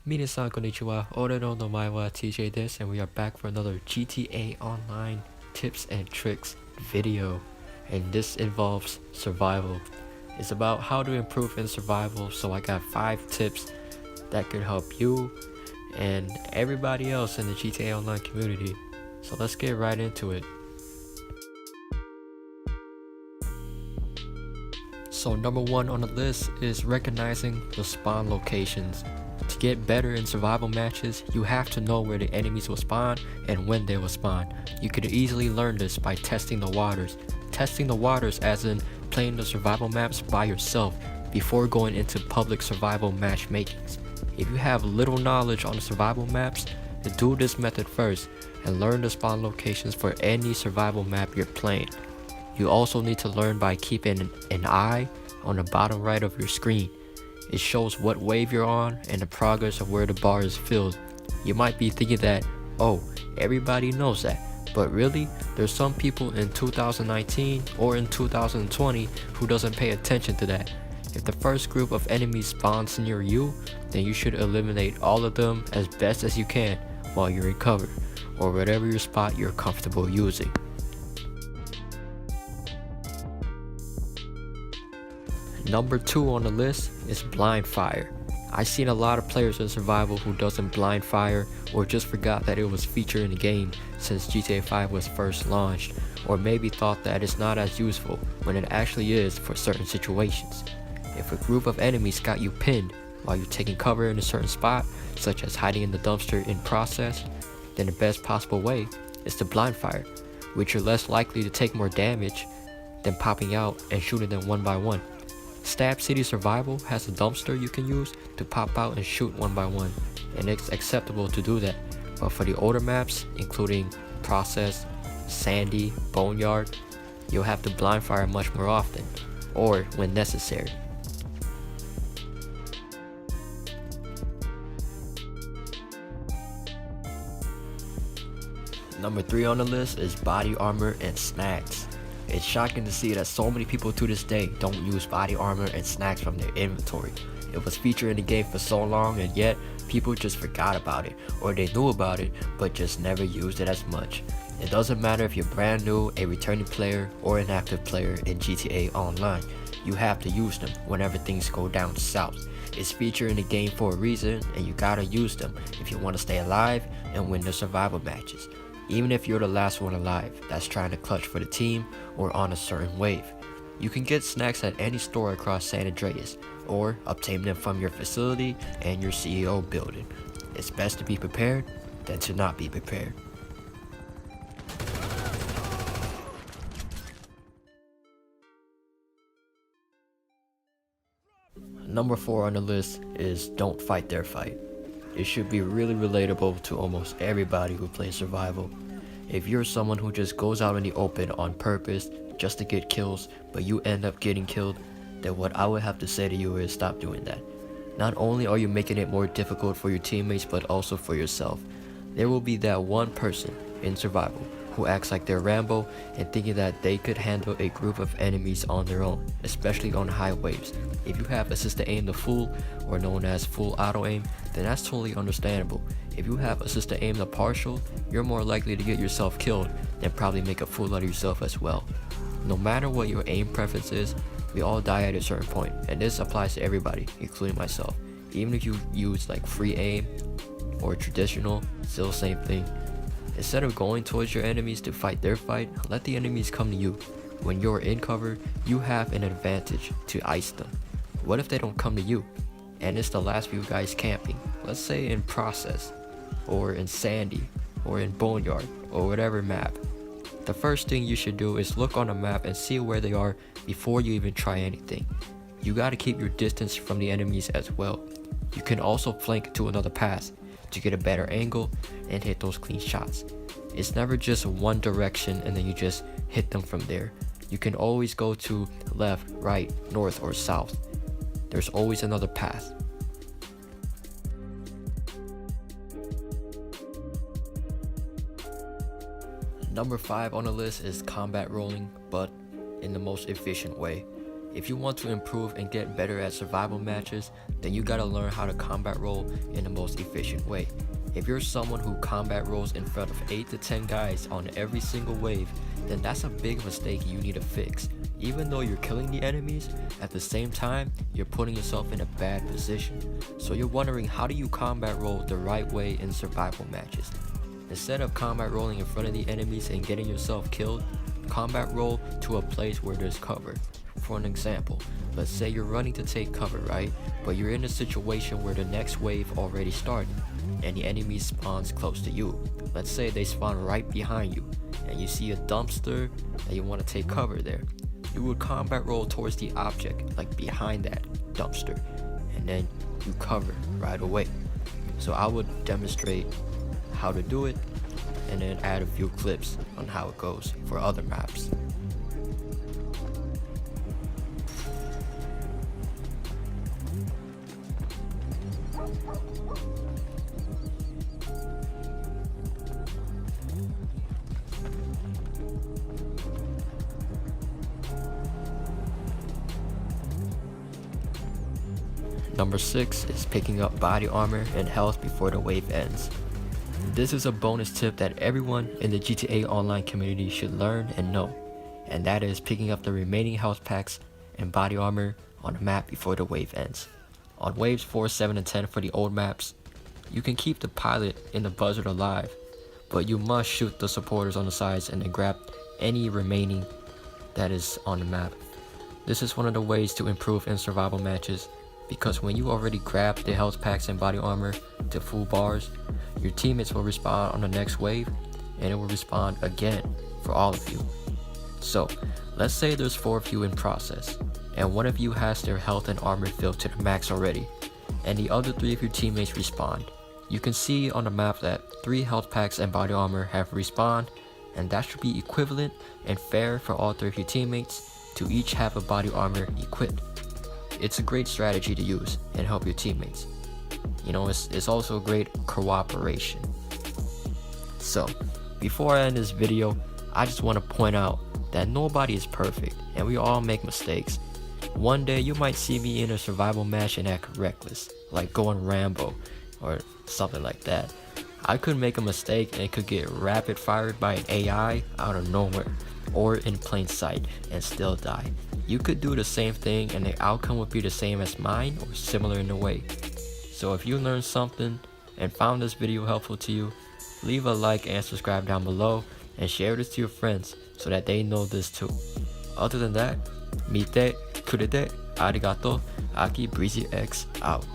Minasan konnichiwa, ore no namae wa TJ this, and we are back for another GTA Online tips and tricks video. And this involves survival. It's about how to improve in survival, so I got 5 tips that could help you and everybody else in the GTA Online community. So let's get right into it. So number 1 on the list is recognizing the spawn locations. To get better in survival matches, you have to know where the enemies will spawn and when they will spawn. You could easily learn this by testing the waters. Testing the waters as in playing the survival maps by yourself before going into public survival matchmakings. If you have little knowledge on the survival maps, do this method first and learn the spawn locations for any survival map you're playing. You also need to learn by keeping an eye on the bottom right of your screen. It shows what wave you're on and the progress of where the bar is filled. You might be thinking that, oh, everybody knows that, but really, there's some people in 2019 or in 2020 who doesn't pay attention to that. If the first group of enemies spawns near you, then you should eliminate all of them as best as you can while you're in cover, or whatever your spot you're comfortable using. Number 2 on the list is blind fire. I've seen a lot of players in survival who doesn't blind fire or just forgot that it was featured in the game since GTA 5 was first launched, or maybe thought that it's not as useful when it actually is for certain situations. If a group of enemies got you pinned while you're taking cover in a certain spot, such as hiding in the dumpster in process, then the best possible way is to blind fire, which you're less likely to take more damage than popping out and shooting them one by one. Stab City Survival has a dumpster you can use to pop out and shoot one by one, and it's acceptable to do that. But for the older maps, including Process, Sandy, Boneyard, you'll have to blind fire much more often, or when necessary. Number 3 on the list is body armor and snacks. It's shocking to see that so many people to this day don't use body armor and snacks from their inventory. It was featured in the game for so long, and yet people just forgot about it, or they knew about it but just never used it as much. It doesn't matter if you're brand new, a returning player, or an active player in GTA Online. You have to use them whenever things go down south. It's featured in the game for a reason, and you gotta use them if you want to stay alive and win the survival matches. Even if you're the last one alive that's trying to clutch for the team or on a certain wave. You can get snacks at any store across San Andreas, or obtain them from your facility and your CEO building. It's best to be prepared than to not be prepared. Number 4 on the list is don't fight their fight. It should be really relatable to almost everybody who plays survival. If you're someone who just goes out in the open on purpose just to get kills, but you end up getting killed, then what I would have to say to you is stop doing that. Not only are you making it more difficult for your teammates, but also for yourself. There will be that one person in survival who acts like they're Rambo and thinking that they could handle a group of enemies on their own, especially on high waves. If you have assist to aim the full, or known as full auto aim, then that's totally understandable. If you have assist to aim the partial, you're more likely to get yourself killed and probably make a fool out of yourself as well. No matter what your aim preference is, we all die at a certain point, and this applies to everybody, including myself. Even if you use like free aim or traditional, still the same thing. Instead of going towards your enemies to fight their fight, let the enemies come to you. When you're in cover, you have an advantage to ice them. What if they don't come to you, and it's the last few guys camping? Let's say in Process, or in Sandy, or in Boneyard, or whatever map. The first thing you should do is look on the map and see where they are before you even try anything. You gotta keep your distance from the enemies as well. You can also flank to another pass to get a better angle and hit those clean shots. It's never just one direction and then you just hit them from there. You can always go to left, right, north, or south. There's always another path. Number 5 on the list is combat rolling, but in the most efficient way. If you want to improve and get better at survival matches, then you gotta learn how to combat roll in the most efficient way. If you're someone who combat rolls in front of 8 to 10 guys on every single wave, then that's a big mistake you need to fix. Even though you're killing the enemies, at the same time, you're putting yourself in a bad position. So you're wondering, how do you combat roll the right way in survival matches? Instead of combat rolling in front of the enemies and getting yourself killed, combat roll to a place where there's cover. For an example, let's say you're running to take cover, right? But you're in a situation where the next wave already started and the enemy spawns close to you. Let's say they spawn right behind you and you see a dumpster and you want to take cover there. You would combat roll towards the object, like behind that dumpster, and then you cover right away. So I would demonstrate how to do it and then add a few clips on how it goes for other maps. Number 6 is picking up body armor and health before the wave ends. This is a bonus tip that everyone in the GTA Online community should learn and know, and that is picking up the remaining health packs and body armor on the map before the wave ends. On waves 4, 7, and 10 for the old maps, you can keep the pilot in the buzzard alive, but you must shoot the supporters on the sides and then grab any remaining that is on the map. This is one of the ways to improve in survival matches, because when you already grab the health packs and body armor to full bars, your teammates will respawn on the next wave and it will respawn again for all of you. So let's say there's 4 of you in process and one of you has their health and armor filled to the max already, and the other 3 of your teammates respawned. You can see on the map that 3 health packs and body armor have respawned, and that should be equivalent and fair for all 3 of your teammates to each have a body armor equipped. It's a great strategy to use and help your teammates. You know, it's also a great cooperation. So, before I end this video, I just want to point out that nobody is perfect and we all make mistakes. One day you might see me in a survival match and act reckless, like going Rambo or something like that. I could make a mistake and it could get rapid fired by an AI out of nowhere or in plain sight and still die. You could do the same thing and the outcome would be the same as mine or similar in a way. So if you learned something and found this video helpful to you, leave a like and subscribe down below and share this to your friends so that they know this too. Other than that, mite, kurete, arigato, Aki Breezy X out.